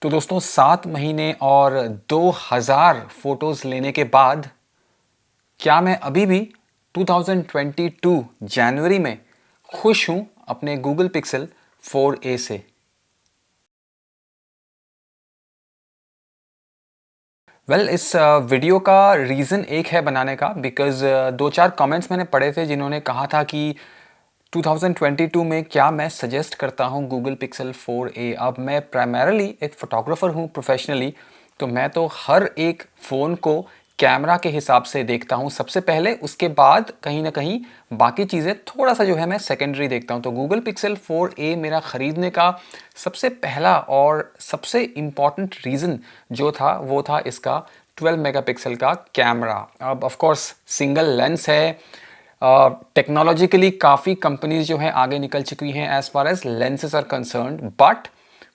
तो दोस्तों 7 महीने और 2000 फोटोज लेने के बाद क्या मैं अभी भी 2022 जनवरी में खुश हूं अपने गूगल पिक्सल 4a से। इस वीडियो का रीज़न एक है बनाने का बिकॉज़ दो चार कमेंट्स मैंने पढ़े थे जिन्होंने कहा था कि 2022 में क्या मैं सजेस्ट करता हूं गूगल पिक्सल 4a। अब मैं प्राइमरीली एक फ़ोटोग्राफ़र हूं प्रोफेशनली, तो मैं तो हर एक फ़ोन को कैमरा के हिसाब से देखता हूं सबसे पहले, उसके बाद कहीं ना कहीं बाकी चीज़ें थोड़ा सा जो है मैं सेकेंडरी देखता हूं। तो गूगल पिक्सल 4a मेरा ख़रीदने का सबसे पहला और सबसे इम्पॉर्टेंट रीज़न जो था वो था इसका 12 मेगापिक्सल का कैमरा। अब ऑफ कोर्स सिंगल लेंस है, टेक्नोलॉजिकली काफ़ी कंपनीज जो हैं आगे निकल चुकी हैं as far as lenses are concerned, but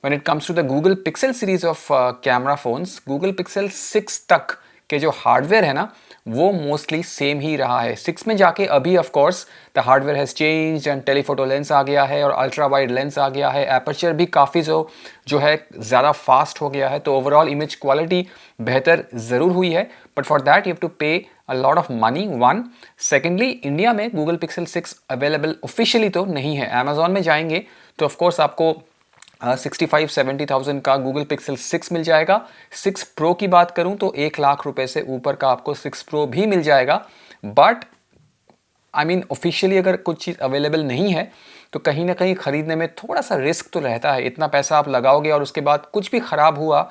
when it comes to the Google Pixel series of camera phones, Google Pixel 6 तक के जो हार्डवेयर है ना वो मोस्टली सेम ही रहा है। 6 में जाके अभी of course the hardware has change and telephoto lens आ गया है और अल्ट्रा वाइड लेंस आ गया है, एपर्चर भी काफ़ी जो है ज़्यादा फास्ट हो गया है, तो ओवरऑल इमेज क्वालिटी बेहतर ज़रूर हुई है, but for that you have to pay a lot of money one. Secondly India में गूगल पिक्सल 6 अवेलेबल ऑफिशियली तो नहीं है। अमेजोन में जाएंगे तो ऑफकोर्स आपको 65-70,000 का गूगल पिक्सल 6 मिल जाएगा। 6 प्रो की बात करूं तो 1 लाख रुपए से ऊपर का आपको 6 प्रो भी मिल जाएगा, बट आई मीन ऑफिशियली अगर कुछ चीज़ अवेलेबल नहीं है तो कहीं ना कहीं ख़रीदने में थोड़ा सा रिस्क तो रहता है। इतना पैसा आप लगाओगे और उसके बाद कुछ भी ख़राब हुआ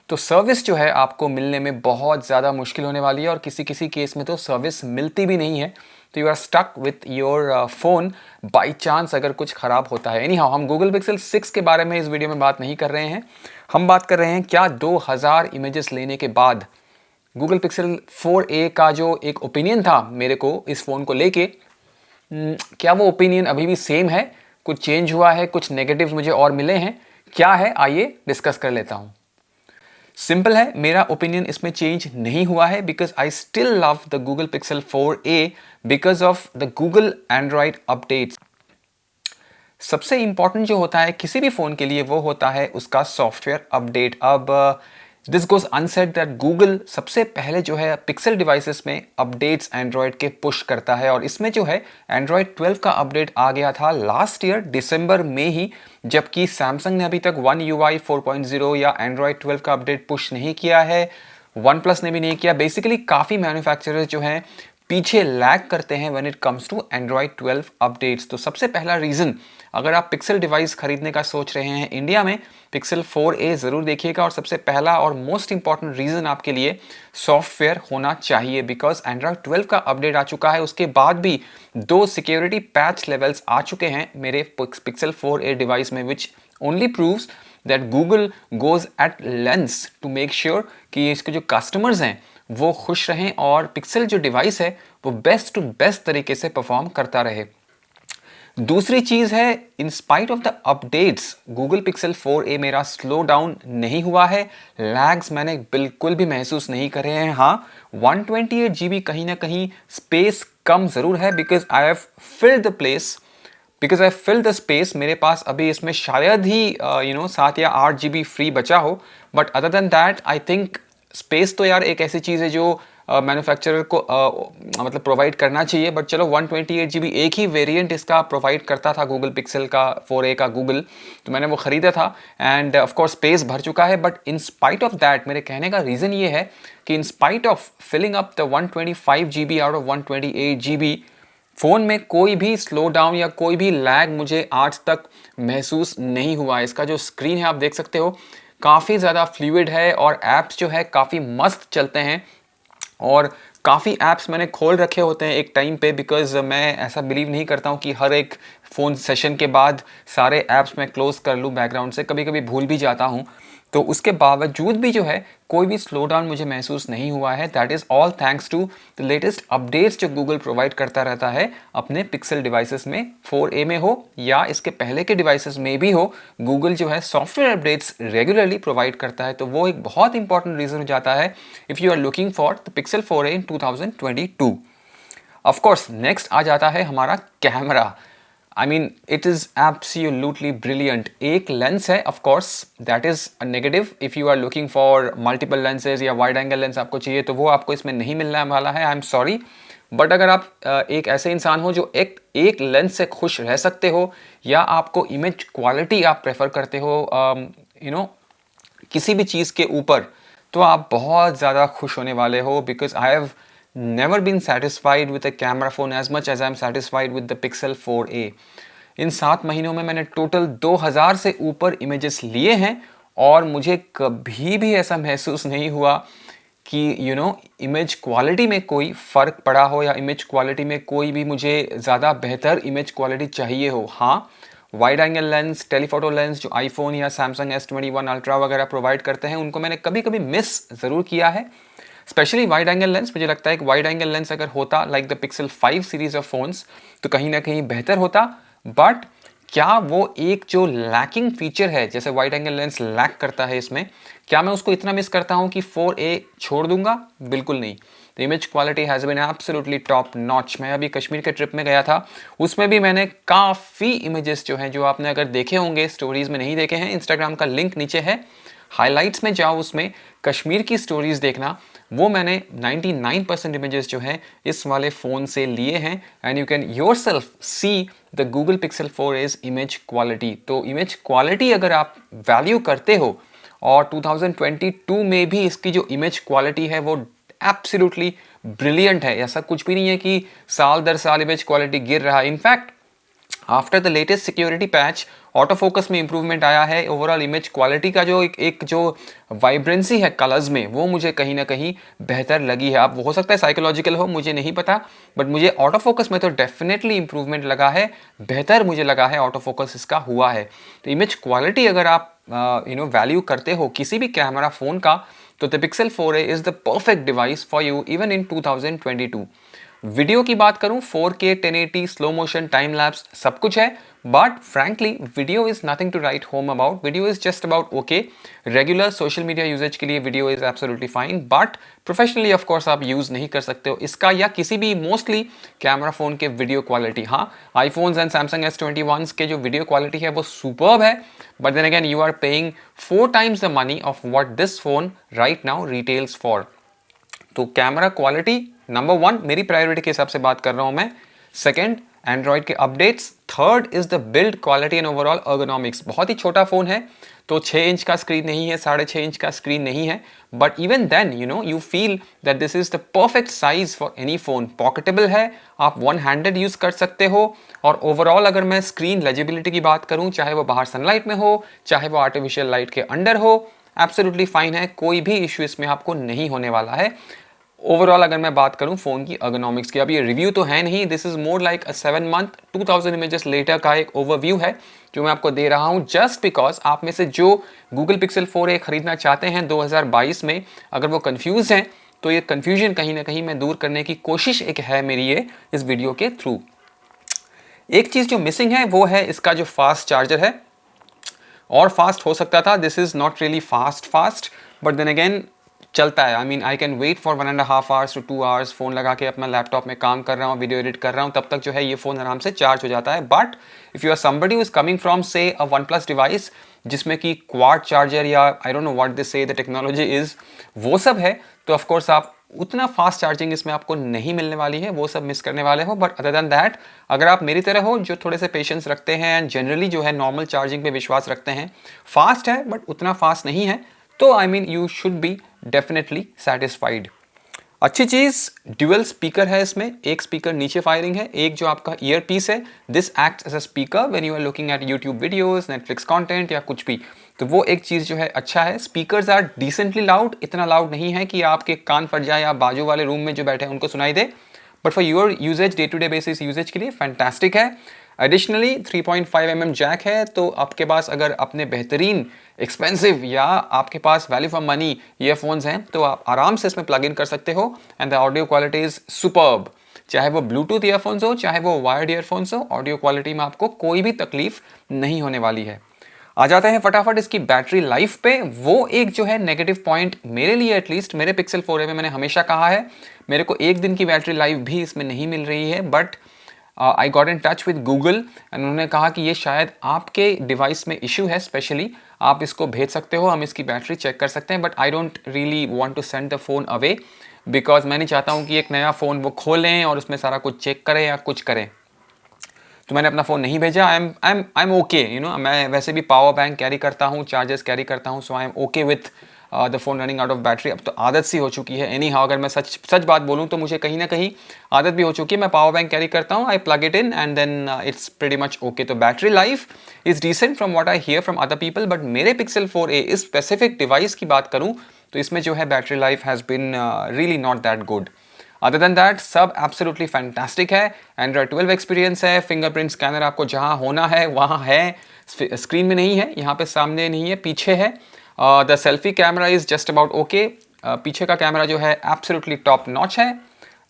तो सर्विस जो है आपको मिलने में बहुत ज़्यादा मुश्किल होने वाली है, और किसी किसी केस में तो सर्विस मिलती भी नहीं है, तो you are stuck with your phone by chance अगर कुछ ख़राब होता है। एनी हाउ, हम गूगल पिक्सल 6 के बारे में इस वीडियो में बात नहीं कर रहे हैं, हम बात कर रहे हैं क्या 2000 इमेजेस लेने के बाद गूगल पिक्सल 4a का जो एक ओपिनियन था मेरे को इस फ़ोन को लेके, क्या वो ओपिनियन अभी भी सेम है, कुछ चेंज हुआ है, कुछ नेगेटिव्स मुझे और मिले हैं, क्या है आइए डिस्कस कर लेता हूँ। सिंपल है, मेरा ओपिनियन इसमें चेंज नहीं हुआ है because I still love the Google pixel 4a because of the Google Android updates. सबसे इंपॉर्टेंट जो होता है किसी भी फ़ोन के लिए वो होता है उसका सॉफ्टवेयर अपडेट। अब this goes unsaid that Google सबसे पहले जो है पिक्सल डिवाइसेस में अपडेट्स एंड्रॉयड के पुश करता है, और इसमें जो है एंड्रॉयड 12 का अपडेट आ गया था लास्ट ईयर दिसंबर में ही, जबकि सैमसंग ने अभी तक वन UI 4.0 या एंड्रॉयड 12 का अपडेट पुश नहीं किया है, वन प्लस ने भी नहीं किया। बेसिकली काफ़ी मैन्युफैक्चरर्स जो हैं पीछे लैग करते हैं when it comes to Android 12 updates. तो सबसे पहला रीज़न, अगर आप पिक्सल डिवाइस खरीदने का सोच रहे हैं इंडिया में, पिक्सल 4a ज़रूर देखिएगा, और सबसे पहला और मोस्ट इंपॉर्टेंट रीज़न आपके लिए सॉफ्टवेयर होना चाहिए बिकॉज एंड्रॉयड 12 का अपडेट आ चुका है। उसके बाद भी 2 सिक्योरिटी पैच लेवल्स आ चुके हैं मेरे पिक्सल 4a डिवाइस में, which only proves that Google goes at lengths to make sure कि इसके जो कस्टमर्स हैं वो खुश रहें और पिक्सल जो डिवाइस है वो बेस्ट टू बेस्ट तरीके से परफॉर्म करता रहे। दूसरी चीज़ है, इन spite of the updates Google pixel 4a मेरा स्लो डाउन नहीं हुआ है, लैग्स मैंने बिल्कुल भी महसूस नहीं करे हैं। हाँ, 128 GB कहीं ना कहीं स्पेस कम ज़रूर है because I have filled the place, because I fill the space. मेरे पास अभी इसमें शायद ही 7 या 8 GB फ्री बचा हो, but other than that I think space तो यार एक ऐसी चीज़ है जो मैन्युफैक्चरर को मतलब प्रोवाइड करना चाहिए। बट चलो 128 GB एक ही वेरिएंट इसका प्रोवाइड करता था गूगल पिक्सल का 4a का गूगल, तो मैंने वो ख़रीदा था एंड ऑफ कोर्स स्पेस भर चुका है। But in spite of that, मेरे कहने का रीज़न ये है कि in spite of filling up the 125 GB out of 128 GB, phone में कोई भी स्लो डाउन या कोई भी लैग मुझे आज तक महसूस नहीं हुआ। इसका जो स्क्रीन है आप देख सकते हो काफ़ी ज़्यादा फ्लूइड है और ऐप्स जो है काफ़ी मस्त चलते हैं, और काफ़ी ऐप्स मैंने खोल रखे होते हैं एक टाइम पे बिकॉज मैं ऐसा बिलीव नहीं करता हूँ कि हर एक फ़ोन सेशन के बाद सारे ऐप्स मैं क्लोज़ कर लूँ बैकग्राउंड से, कभी कभी भूल भी जाता हूँ। तो उसके बावजूद भी जो है कोई भी स्लो डाउन मुझे महसूस नहीं हुआ है। That is all thanks to the latest updates जो गूगल प्रोवाइड करता रहता है अपने पिक्सल डिवाइसेस में, 4a में हो या इसके पहले के डिवाइसेस में भी हो, गूगल जो है सॉफ्टवेयर अपडेट्स रेगुलरली प्रोवाइड करता है। तो वो एक बहुत इंपॉर्टेंट रीज़न हो जाता है if you are looking for the Pixel 4a in 2022। Of course next आ जाता है हमारा camera. I mean it is absolutely brilliant. एक लेंस है, of course that is a negative. If you are looking for multiple lenses या wide angle lens आपको चाहिए तो वो आपको इसमें नहीं मिलने वाला है, आई एम सॉरी। बट अगर आप एक ऐसे इंसान हो जो एक लेंस से खुश रह सकते हो, या आपको इमेज क्वालिटी आप प्रेफर करते हो किसी भी चीज़ के ऊपर, तो आप बहुत ज़्यादा खुश होने वाले हो। Because I have never been satisfied with a camera phone as much as I'm satisfied with the Pixel 4a। इन 7 महीनों में मैंने टोटल 2000 से ऊपर इमेजेस लिए हैं और मुझे कभी भी ऐसा महसूस नहीं हुआ कि इमेज क्वालिटी में कोई फ़र्क पड़ा हो, या इमेज क्वालिटी में कोई भी मुझे ज़्यादा बेहतर इमेज क्वालिटी चाहिए हो। हाँ, wide angle lens, telephoto lens जो आईफोन या सैमसंग S21 अल्ट्रा वगैरह प्रोवाइड करते हैं, उनको मैंने कभी कभी मिस ज़रूर किया है। स्पेशली वाइड एंगल लेंस, मुझे लगता है कि वाइड एंगल लेंस अगर होता like the pixel 5 series of phones तो कहीं ना कहीं बेहतर होता। बट क्या वो एक जो लैकिंग फीचर है, जैसे वाइड एंगल लेंस लैक करता है इसमें, क्या मैं उसको इतना मिस करता हूँ कि 4a छोड़ दूंगा? बिल्कुल नहीं। The image quality has been absolutely top notch. मैं अभी कश्मीर के ट्रिप में गया था, उसमें भी मैंने काफ़ी इमेजेस जो हैं, जो आपने अगर देखे होंगे, स्टोरीज में नहीं देखे हैं, इंस्टाग्राम का लिंक नीचे है, हाइलाइट्स में जाओ, उसमें कश्मीर की स्टोरीज देखना। वो मैंने 99% इमेजेस जो हैं इस वाले फ़ोन से लिए हैं, and you can yourself see the Google pixel 4a's image quality. तो इमेज क्वालिटी अगर आप वैल्यू करते हो, और 2022 में भी इसकी जो इमेज क्वालिटी है वो एब्सोल्युटली ब्रिलियंट है। ऐसा कुछ भी नहीं है कि साल दर साल इमेज क्वालिटी गिर रहा है। In fact after the latest security patch auto focus में इंप्रूवमेंट आया है। ओवरऑल इमेज क्वालिटी का जो एक जो वाइब्रेंसी है कलर्स में, वो मुझे कहीं ना कहीं बेहतर लगी है। अब हो सकता है साइकोलॉजिकल हो, मुझे नहीं पता, बट मुझे ऑटो फोकस में तो डेफिनेटली इंप्रूवमेंट लगा है, बेहतर मुझे लगा है ऑटो फोकस इसका हुआ है। तो इमेज क्वालिटी अगर आप वैल्यू करते हो किसी भी कैमरा फ़ोन का, तो the Pixel 4a is the perfect device for you even in 2022। Video की बात करूं, 4K 1080 slow motion time lapse सब कुछ है, but frankly video is nothing to write home about. Video is just about okay. Regular social media usages के लिए video is absolutely fine, but professionally of course आप use नहीं कर सकते हो इसका, या किसी भी मोस्टली कैमरा फोन के वीडियो क्वालिटी। हाँ, आईफोन्स एंड सैमसंग S21 के जो वीडियो क्वालिटी है वो सुपर्ब है, but then again you are paying 4 times the money of what this phone right now retails for. तो कैमरा क्वालिटी नंबर 1 मेरी priority के हिसाब से बात कर रहा हूं मैं। सेकंड, एंड्रॉइड के updates. Third is the build quality and overall ergonomics. बहुत ही छोटा फोन है, तो 6 इंच का स्क्रीन नहीं है, 6.5 इंच का स्क्रीन नहीं है, but even then you feel that this is the perfect size for any phone. Pocketable है, आप वन हैंडेड यूज कर सकते हो, और ओवरऑल अगर मैं स्क्रीन लेजिबिलिटी की बात करूं, चाहे वो बाहर सनलाइट में हो, चाहे वो आर्टिफिशियल लाइट के अंडर हो, एब्सोल्युटली फाइन है, कोई भी इश्यू इसमें आपको नहीं होने वाला है। ओवरऑल अगर मैं बात करूं फोन की अर्गोनॉमिक्स की, अब ये रिव्यू तो है नहीं, this is more like a 7 month 2000 images later का एक ओवरव्यू है जो मैं आपको दे रहा हूं, जस्ट बिकॉज आप में से जो गूगल पिक्सल 4a खरीदना चाहते हैं 2022 में, अगर वो कंफ्यूज हैं, तो ये कंफ्यूजन कहीं ना कहीं मैं दूर करने की कोशिश एक है मेरी ये इस वीडियो के थ्रू। एक चीज जो मिसिंग है वो है इसका जो फास्ट चार्जर है, और फास्ट हो सकता था। This is not really fast, but then again चलता है। I mean I can wait for 1.5 hours to 2 hours, phone लगा के अपना लैपटॉप में काम कर रहा हूँ, वीडियो एडिट कर रहा हूँ, तब तक जो है ये फ़ोन आराम से चार्ज हो जाता है। But if you are somebody who is coming from say a OnePlus device जिसमें कि क्वाड चार्जर या I don't know what they say the technology is, वो सब है, तो ऑफकोर्स आप उतना फास्ट चार्जिंग इसमें आपको नहीं मिलने वाली है, वो सब मिस करने वाले हो। बट अदर देन दैट, अगर आप मेरी तरह हो जो थोड़े से पेशेंस रखते हैं एंड जनरली जो है नॉर्मल चार्जिंग पे विश्वास रखते हैं, फास्ट है बट उतना फास्ट नहीं है, तो I mean you should be definitely satisfied. अच्छी चीज ड्यूअल स्पीकर है इसमें, एक स्पीकर नीचे फायरिंग है, एक जो आपका ईयर पीस है, this acts as a speaker when you are looking at YouTube videos, Netflix content या कुछ भी, तो वो एक चीज जो है अच्छा है। स्पीकर्स आर डिसेंटली लाउड, इतना लाउड नहीं है कि आपके कान फट जाए या बाजू वाले रूम में जो बैठे हैं उनको सुनाई दे, but for your usages, day to day basis usages के लिए फैंटास्टिक है। एडिशनली 3.5 mm जैक है, तो आपके पास अगर अपने बेहतरीन एक्सपेंसिव या आपके पास वैल्यू फॉर मनी ईयरफोन्स हैं, तो आप आराम से इसमें प्लग इन कर सकते हो, and the audio quality is superb. चाहे वो ब्लूटूथ ईयरफोन्स हो, चाहे वो वायर्ड ईयरफोन्स हो, ऑडियो क्वालिटी में आपको कोई भी तकलीफ नहीं होने वाली है। आ जाते हैं फटाफट इसकी बैटरी लाइफ पे। वो एक जो है नेगेटिव पॉइंट मेरे लिए, एटलीस्ट मेरे पिक्सल 4a में मैंने हमेशा कहा है, मेरे को 1 दिन की बैटरी लाइफ भी इसमें नहीं मिल रही है, but I got in touch with Google and उन्होंने कहा कि ये शायद आपके डिवाइस में इशू है, स्पेशली आप इसको भेज सकते हो, हम इसकी बैटरी चेक कर सकते हैं, but I don't really want to send the phone away because मैं नहीं चाहता हूँ कि एक नया फ़ोन वो खोलें और उसमें सारा कुछ चेक करें या कुछ करें। तो मैंने अपना फ़ोन नहीं भेजा। आई एम ओके, यू नो, मैं वैसे भी पावर बैंक कैरी करता हूँ, चार्जर्स कैरी करता हूँ, so I am okay with the phone running out of battery. अब तो आदत सी हो चुकी है। एनी हाउ अगर मैं सच बात बोलूँ तो मुझे कहीं ना कहीं आदत भी हो चुकी है। मैं पावर बैंक कैरी करता हूँ, I plug it in and then it's pretty much okay. तो battery life is decent from what I hear from other people, but मेरे Pixel 4a इस स्पेसिफिक डिवाइस की बात करूँ तो इसमें जो है battery life has been really not that good. Other than that सब एब्सोल्युटली फैंटास्टिक है। एंड्रॉयड 12 एक्सपीरियंस है, फिंगरप्रिंट स्कैनर आपको जहाँ होना है वहाँ है, स्क्रीन में नहीं है, यहाँ पे सामने नहीं है, पीछे है। The selfie camera is just about okay, पीछे का कैमरा जो है एब्सोल्युटली टॉप नॉच है।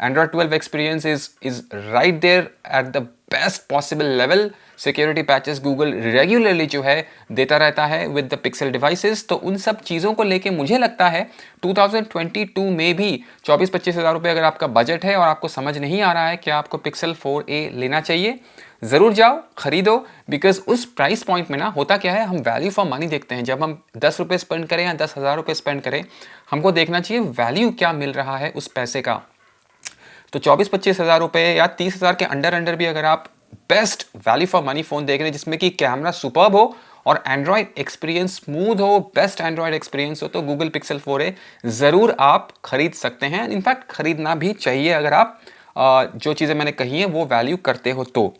Android 12 experience is right there at the best possible level. Security patches Google regularly जो है देता रहता है विद द पिक्सल डिवाइसेस। तो उन सब चीज़ों को लेके मुझे लगता है 2022 में भी 24-25 हज़ार रुपये अगर आपका बजट है और आपको समझ नहीं आ रहा है कि आपको Pixel 4a लेना चाहिए, ज़रूर जाओ खरीदो। बिकॉज उस प्राइस पॉइंट में ना होता क्या है, हम वैल्यू फॉर मनी देखते हैं। जब हम 10 रुपये स्पेंड करें या 10,000 रुपये स्पेंड करें, हमको देखना चाहिए वैल्यू क्या मिल रहा है उस पैसे का। तो 24-25 हज़ार रुपये या 30 हज़ार के अंडर भी अगर आप best value for money phone देख रहे हैं जिसमें कि कैमरा सुपर्ब हो और एंड्रॉयड एक्सपीरियंस स्मूथ हो, बेस्ट एंड्रॉयड एक्सपीरियंस हो, तो गूगल Pixel 4a ज़रूर आप खरीद सकते हैं। इनफैक्ट खरीदना भी चाहिए अगर आप जो चीज़ें मैंने कही हैं वो वैल्यू करते हो तो।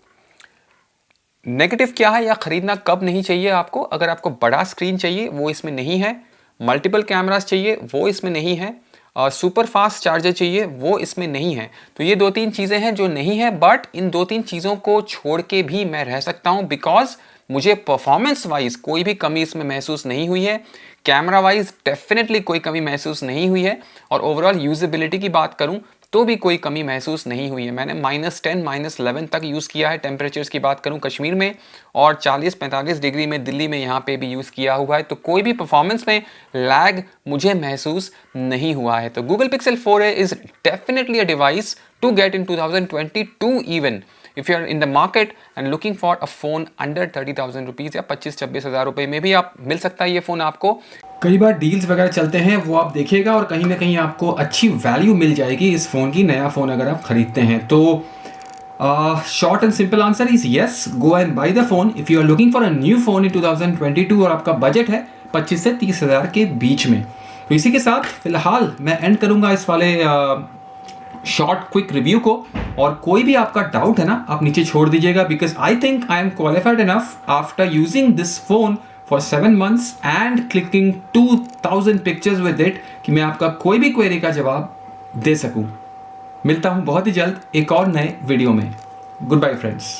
नेगेटिव क्या है या खरीदना कब नहीं चाहिए आपको? अगर आपको बड़ा स्क्रीन चाहिए वो इसमें नहीं है, मल्टीपल कैमरास चाहिए वो इसमें नहीं है, सुपर फास्ट चार्जर चाहिए वो इसमें नहीं है। तो ये 2-3 चीज़ें हैं जो नहीं है, बट इन 2-3 चीज़ों को छोड़ के भी मैं रह सकता हूँ बिकॉज मुझे परफॉर्मेंस वाइज कोई भी कमी इसमें महसूस नहीं हुई है, कैमरा वाइज डेफिनेटली कोई कमी महसूस नहीं हुई है, और ओवरऑल यूजेबिलिटी की बात करूँ तो भी कोई कमी महसूस नहीं हुई है। मैंने -10 -11 तक यूज़ किया है, टेम्परेचर्स की बात करूं कश्मीर में, और 40-45 डिग्री में दिल्ली में यहाँ पे भी यूज़ किया हुआ है। तो कोई भी परफॉर्मेंस में लैग मुझे महसूस नहीं हुआ है। तो Google Pixel 4a is definitely a device to get in 2022 even if you are in the market and looking for a phone under 30,000 rupees या 25-26 हज़ार रुपये में भी आप मिल सकता है ये फ़ोन आपको। कई बार डील्स वगैरह चलते हैं, वो आप देखिएगा और कहीं ना कहीं आपको अच्छी वैल्यू मिल जाएगी इस फ़ोन की, नया फ़ोन अगर आप ख़रीदते हैं तो। Short and simple answer is yes, go and buy the phone if you are looking for a new phone in 2022 और आपका बजट है 25 से 30 हज़ार के बीच में। तो इसी के साथ फ़िलहाल मैं एंड करूँगा इस वाले शॉर्ट क्विक रिव्यू को, और कोई भी आपका डाउट है ना आप नीचे छोड़ दीजिएगा, because I think I am qualified enough after using this phone for 7 months and clicking 2000 pictures with it कि मैं आपका कोई भी क्वेरी का जवाब दे सकूं। मिलता हूं बहुत ही जल्द एक और नए वीडियो में। Goodbye friends.